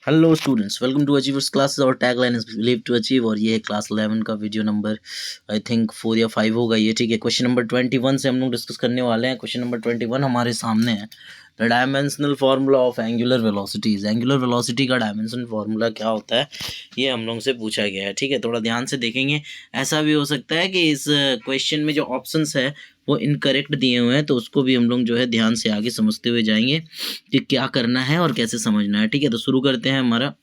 Hello students, welcome to achievers classes. और tagline is believe to achieve. और ये है क्लास 11 का वीडियो नंबर आई थिंक 4 या 5 होगा ये, ठीक है। क्वेश्चन नंबर 21 से हम लोग डिस्कस करने वाले हैं। क्वेश्चन नंबर 21 हमारे सामने है। The dimensional formula of angular velocities. Angular velocity का डायमेंशन फार्मूला क्या होता है, ये हम लोग से पूछा गया है, ठीक है। थोड़ा ध्यान से देखेंगे। ऐसा भी हो सकता है कि इस क्वेश्चन में जो ऑप्शंस है वो इनकरेक्ट दिए हुए हैं, तो उसको भी हम लोग जो है ध्यान से आगे समझते हुए जाएंगे कि क्या करना है और कैसे समझना है, ठीक है। तो शुरू करते हैं हमारा।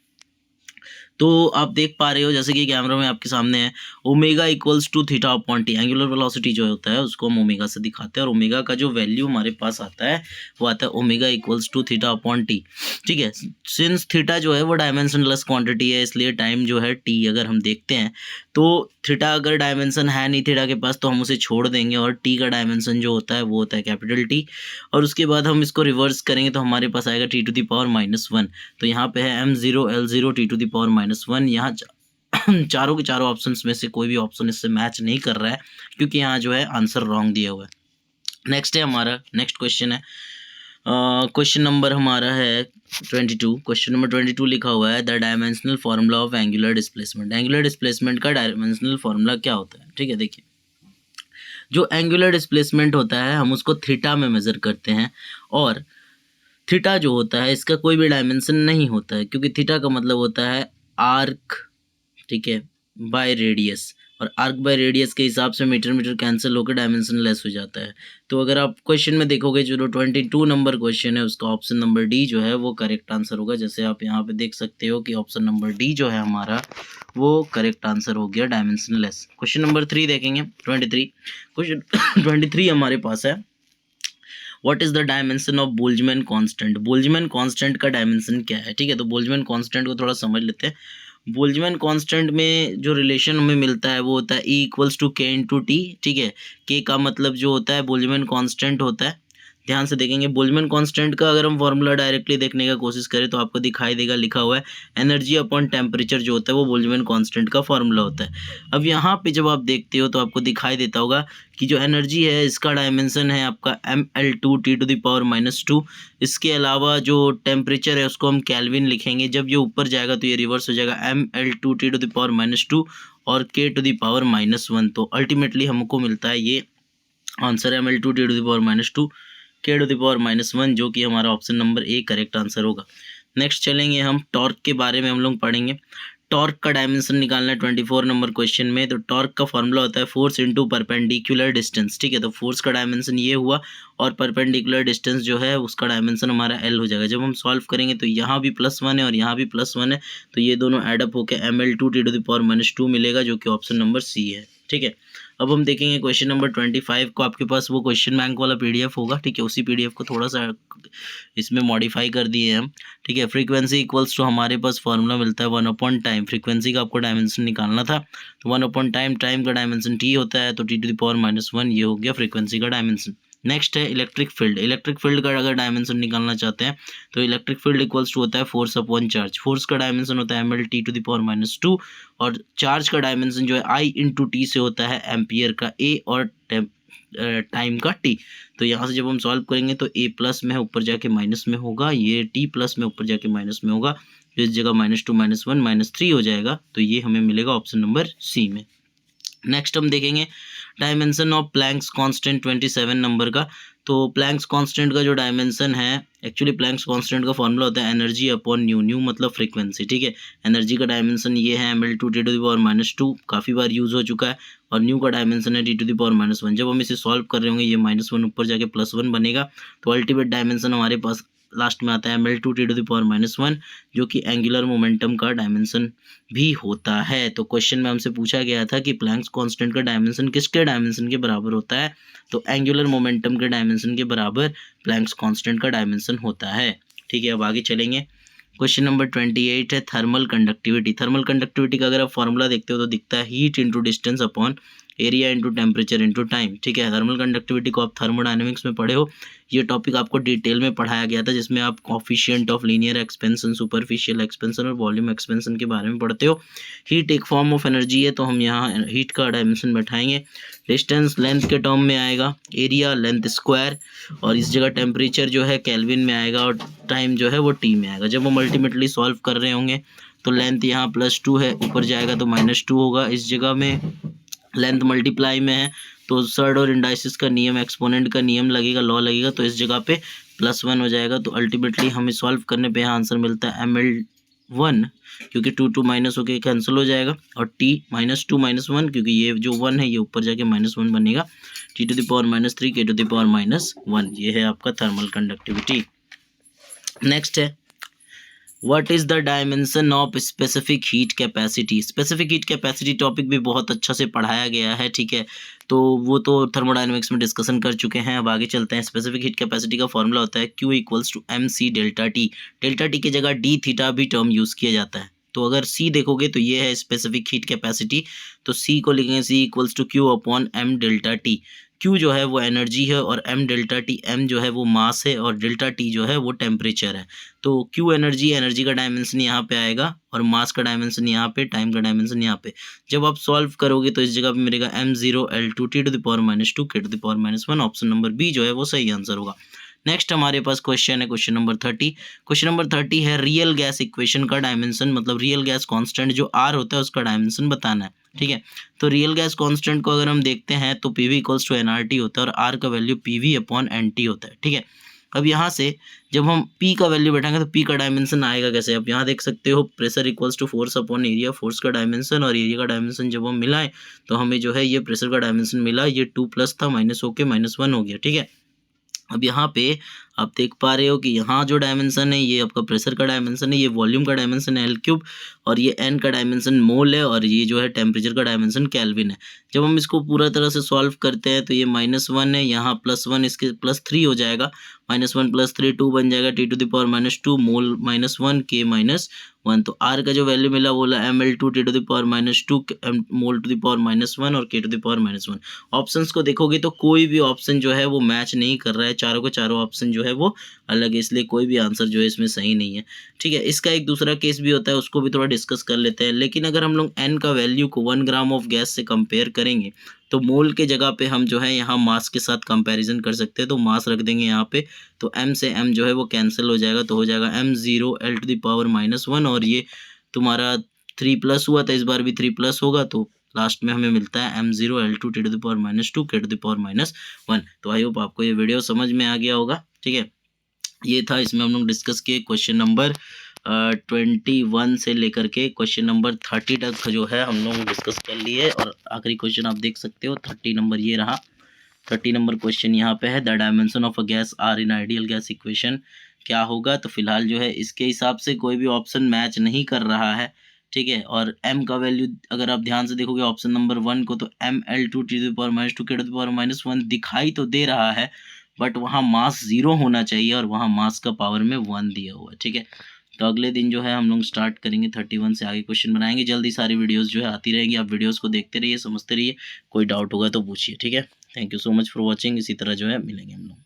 तो आप देख पा रहे हो जैसे कि कैमरा में आपके सामने है, omega equals to theta upon T. Angular velocity जो होता है उसको हम ओमेगा से दिखाते हैं, और ओमेगा का जो वैल्यू हमारे पास आता है वो आता है omega equals to theta upon T, ठीक है। सिंस थीटा जो है वो डायमेंशनलेस क्वांटिटी है, इसलिए टाइम जो है टी अगर हम देखते हैं तो थीटा अगर डायमेंशन है नहीं थीटा के पास तो हम उसे छोड़ देंगे, और टी का डायमेंशन जो होता है वो होता है कैपिटल टी। और उसके बाद हम इसको रिवर्स करेंगे तो हमारे पास आएगा टी टू द पावर -1। तो यहाँ पे है m0 l0 T to the power -1। यहाँ चारों के चारों ऑप्शंस में से कोई भी ऑप्शन इससे मैच नहीं कर रहा है, क्योंकि यहाँ जो है आंसर रॉन्ग दिया हुआ है। नेक्स्ट है हमारा, नेक्स्ट क्वेश्चन है। क्वेश्चन नंबर हमारा है 22। क्वेश्चन नंबर 22 लिखा हुआ है the dimensional formula of angular displacement. Angular displacement का डायमेंशनल फार्मूला क्या होता है, ठीक है। देखिए, जो एंगुलर डिस्प्लेसमेंट होता है हम उसको थीटा में मेजर करते हैं, और थीटा जो होता है इसका कोई भी डायमेंशन नहीं होता है, क्योंकि थीटा का मतलब होता है आर्क, ठीक है, बाय रेडियस। और आर्क बाय रेडियस के हिसाब से मीटर मीटर कैंसिल होकर डायमेंशन लेस हो जाता है। तो अगर आप क्वेश्चन में देखोगे जो 22 नंबर क्वेश्चन है उसका ऑप्शन नंबर डी जो है वो करेक्ट आंसर होगा। जैसे आप यहाँ पे देख सकते हो कि ऑप्शन नंबर डी जो है हमारा वो करेक्ट आंसर हो गया, डायमेंशन लेस। क्वेश्चन नंबर 3 देखेंगे, 23। क्वेश्चन 23 हमारे पास है, what is the dimension of Boltzmann constant. Boltzmann constant का डायमेंशन क्या है, ठीक है। तो बोल्ट्जमैन कांस्टेंट को थोड़ा समझ लेते हैं। बोल्ट्जमैन कांस्टेंट में जो रिलेशन हमें मिलता है वो होता है E इक्वल्स टू के इंटू टी, ठीक है। के का मतलब जो होता है बोल्ट्जमैन कांस्टेंट होता है। ध्यान से देखेंगे, बोल्ट्जमैन कांस्टेंट का अगर हम फॉर्मूला डायरेक्टली देखने का कोशिश करें तो आपको दिखाई देगा लिखा हुआ है एनर्जी अपॉन टेम्परेचर, जो होता है वो बोल्ट्जमैन कांस्टेंट का फॉर्मूला होता है। अब यहाँ पे जब आप देखते हो तो आपको दिखाई देता होगा कि जो एनर्जी है इसका डायमेंशन है आपका ml2 T to the power -2। इसके अलावा जो टेम्परेचर है उसको हम केल्विन लिखेंगे, जब ये ऊपर जाएगा तो ये रिवर्स हो जाएगा ml2 T to the power -2 और k टू द पावर -1। तो अल्टीमेटली हमको मिलता है ये answer ml2 T to the power -2 k to the power -1, जो कि हमारा option number A correct answer होगा। नेक्स्ट चलेंगे हम, टॉर्क के बारे में हम लोग पढ़ेंगे। टॉर्क का डायमेंशन निकालना है 24 नंबर क्वेश्चन में। तो टॉर्क का फॉर्मूला होता है फोर्स इंटू परपेंडिकुलर डिस्टेंस, ठीक है। तो फोर्स का डायमेंशन ये हुआ, और परपेंडिकुलर डिस्टेंस जो है उसका डायमेंशन हमारा एल हो जाएगा। जब हम सॉल्व करेंगे तो यहाँ भी +1 है और यहाँ भी +1 है, तो ये दोनों एडअप होकर ml2 T to the power -2 मिलेगा, जो कि ऑप्शन नंबर सी है, ठीक है। अब हम देखेंगे क्वेश्चन नंबर 25 को। आपके पास वो क्वेश्चन बैंक वाला PDF होगा, ठीक है। उसी PDF को थोड़ा सा इसमें मॉडिफाई कर दिए हम, ठीक है। फ्रीक्वेंसी इक्वल्स टू हमारे पास फॉर्मूला मिलता है 1 टाइम। फ्रीक्वेंसी का आपको डायमेंशन निकालना था, तो 1 टाइम, टाइम का डायमेंशन टी होता है, तो टी टू द पावर -1 ये हो गया फ्रीक्वेंसी का डायमेंशन। नेक्स्ट है इलेक्ट्रिक फील्ड। इलेक्ट्रिक फील्ड का अगर डायमेंशन निकालना चाहते हैं तो इलेक्ट्रिक फील्ड इक्वल्स टू होता है फोर्स अपॉन चार्ज। फोर्स का डायमेंशन होता है ml T to the power -2, और चार्ज का डायमेंशन जो है I इंटू टी से होता है एम्पियर का A और टाइम का T। तो यहाँ से जब हम सॉल्व करेंगे तो A प्लस में है ऊपर जाके माइनस में होगा, ये T प्लस में ऊपर जाके माइनस में होगा, तो इस जगह -2 -1 -3 हो जाएगा, तो ये हमें मिलेगा ऑप्शन नंबर सी में। नेक्स्ट हम देखेंगे dimension of Planck's constant 27 number का। तो प्लैंक्स कांस्टेंट का जो डायमेंशन है, एक्चुअली प्लैंक्स कांस्टेंट का फॉर्मूला होता है एनर्जी अपॉन न्यू। न्यू मतलब फ्रीक्वेंसी, ठीक है। एनर्जी का डायमेंशन ये है ml2 T to the power -2, काफ़ी बार यूज़ हो चुका है, और न्यू का डायमेंशन है टी टू द पावर -1। जब हम इसे सॉल्व कर रहे होंगे ये -1 ऊपर जाके +1 बनेगा, तो अल्टीमेट डायमेंशन हमारे पास लास्ट में आता है ml2 T to the power -1, जो कि एंगुलर मोमेंटम का डायमेंशन भी होता है। तो क्वेश्चन में हमसे पूछा गया था कि प्लैंक्स कांस्टेंट का डायमेंशन किसके डायमेंशन के बराबर होता है, तो एंगुलर मोमेंटम के डायमेंशन के बराबर प्लैंक्स कांस्टेंट का डायमेंशन होता है, ठीक है। अब आगे चलेंगे। क्वेश्चन नंबर 28 है थर्मल कंडक्टिविटी। थर्मल कंडक्टिविटी का अगर आप फॉर्मूला देखते हो तो दिखता है heat into distance upon area into temperature into time, ठीक है। थर्मल कंडक्टिविटी को आप थर्मोडायनेमिक्स में पढ़े हो, ये टॉपिक आपको डिटेल में पढ़ाया गया था, जिसमें आप coefficient of linear expansion, superficial expansion और वॉल्यूम एक्सपेंशन के बारे में पढ़ते हो। हीट एक फॉर्म ऑफ एनर्जी है, तो हम यहाँ हीट का डायमेंशन बैठाएंगे। डिस्टेंस लेंथ के टर्म में आएगा, एरिया लेंथ स्क्वायर, और इस जगह टेम्परेचर जो है केल्विन में आएगा और टाइम जो है वो टी में आएगा। जब हम अल्टीमेटली सॉल्व कर रहे होंगे तो लेंथ यहाँ +2 है, ऊपर जाएगा तो -2 होगा। इस जगह में लेंथ मल्टीप्लाई में है तो सर्ड और इंडाइसिस का नियम, एक्सपोनेंट का नियम लगेगा, लॉ लगेगा, तो इस जगह पे +1 हो जाएगा। तो अल्टीमेटली हमें सॉल्व करने पे यहाँ आंसर मिलता है ml1, क्योंकि 2 माइनस होके कैंसिल हो जाएगा, और t -2 -1, क्योंकि ये जो 1 है ये ऊपर जाके -1 बनेगा, t⁻³ -3 k⁻⁻1। ये है आपका थर्मल कंडक्टिविटी। नेक्स्ट है what is the dimension of specific heat capacity. Specific heat capacity topic भी बहुत अच्छा से पढ़ाया गया है, ठीक है, तो वो तो थर्मोडायनेमिक्स में डिस्कशन कर चुके हैं। अब आगे चलते हैं। स्पेसिफिक हीट कैपेसिटी का फॉर्मूला होता है Q = mc ΔT। Delta T की जगह d थीटा भी टर्म यूज़ किया जाता है, तो अगर C देखोगे तो ये है स्पेसिफिक हीट कैपेसिटी, तो C को लिखेंगे C = Q/m ΔT। Q जो है वो एनर्जी है और m ΔT, m जो है वो मास है और ΔT जो है वो टेम्परेचर है। तो Q एनर्जी का डायमेंशन यहाँ पे आएगा और मास का डायमेंशन यहाँ पे, टाइम का डायमेंशन यहाँ पे। जब आप सॉल्व करोगे तो इस जगह पे मिलेगा m0L2 t⁻², k⁻1। Option number B जो है वो सही आंसर होगा। नेक्स्ट हमारे पास क्वेश्चन है क्वेश्चन नंबर 30। क्वेश्चन नंबर 30 है रियल गैस इक्वेशन का डायमेंशन, मतलब रियल गैस कांस्टेंट जो R होता है उसका डायमेंशन बताना है, ठीक है। तो रियल गैस कांस्टेंट को अगर हम देखते हैं तो PV = nRT होता है और R का वैल्यू PV/NT होता है, ठीक है। अब यहाँ से जब हम P का वैल्यू बैठाएंगे तो P का डायमेंशन आएगा कैसे। अब यहाँ देख सकते हो प्रेशर = फोर्स/एरिया, फोर्स का डायमेंशन और एरिया का डायमेंशन जब हम मिलाएं तो हमें जो है ये प्रेशर का डायमेंशन मिला, ये 2+ था, माइनस होके -1 हो गया, ठीक है। अब यहाँ पे आप देख पा रहे हो कि यहाँ जो डायमेंशन है ये आपका प्रेशर का डायमेंशन है, ये वॉल्यूम का डायमेंशन है L3, और ये N का डायमेंशन मोल है, और ये जो है टेम्परेचर का डायमेंशन केल्विन है। जब हम इसको पूरा तरह से सॉल्व करते हैं तो ये -1 है, यहाँ +1, इसके +3 हो जाएगा, -1 + 3 2 बन जाएगा, t⁻², मोल -1 k-1। तो R का जो वैल्यू मिला बोला ml2 t⁻², मोल (-1) और k⁻1। ऑप्शंस को देखोगे तो कोई भी ऑप्शन जो है वो मैच नहीं कर रहा है, चारों के चारों ऑप्शन जो है वो अलग है, इसलिए कोई भी आंसर जो है इसमें सही नहीं है, ठीक है। इसका एक दूसरा केस भी होता है, उसको भी थोड़ा डिस्कस कर लेते हैं। लेकिन अगर हम लोग N का वैल्यू को 1 ग्राम ऑफ गैस से कंपेयर करेंगे तो मोल के जगह पे हम जो है यहाँ मास के साथ कंपैरिजन कर सकते हैं, तो मास रख देंगे यहाँ पे, तो m से m जो है वो कैंसिल हो जाएगा, तो हो जाएगा m0L⁻⁻1, और ये तुम्हारा 3+ हुआ था, इस बार भी 3+ होगा, तो लास्ट में हमें मिलता है m0L2 t⁻², k⁻1। तो आई होप आपको ये वीडियो समझ में आ गया होगा, ठीक है। ये था, इसमें हम लोग डिस्कस किए क्वेश्चन नंबर 21 से लेकर के क्वेश्चन नंबर 30 तक जो है हम लोग डिस्कस कर लिए, और आखिरी क्वेश्चन आप देख सकते हो 30 नंबर ये रहा। 30 नंबर क्वेश्चन यहाँ पे है the dimension of a gas R in ideal gas equation क्या होगा। तो फिलहाल जो है इसके हिसाब से कोई भी ऑप्शन मैच नहीं कर रहा है, ठीक है। और m का वैल्यू अगर आप ध्यान से देखोगे ऑप्शन नंबर 1 को, तो ml2 t⁻², k⁻1 दिखाई तो दे रहा है, बट वहाँ मास 0 होना चाहिए और वहाँ मास का पावर में 1 दिया हुआ है, ठीक है। तो अगले दिन जो है हम लोग स्टार्ट करेंगे 31 से आगे क्वेश्चन बनाएंगे। जल्दी सारी वीडियोस जो है आती रहेंगी, आप वीडियोस को देखते रहिए, समझते रहिए, कोई डाउट होगा तो पूछिए, ठीक है। Thank you so much for watching. इसी तरह जो है मिलेंगे हम लोग।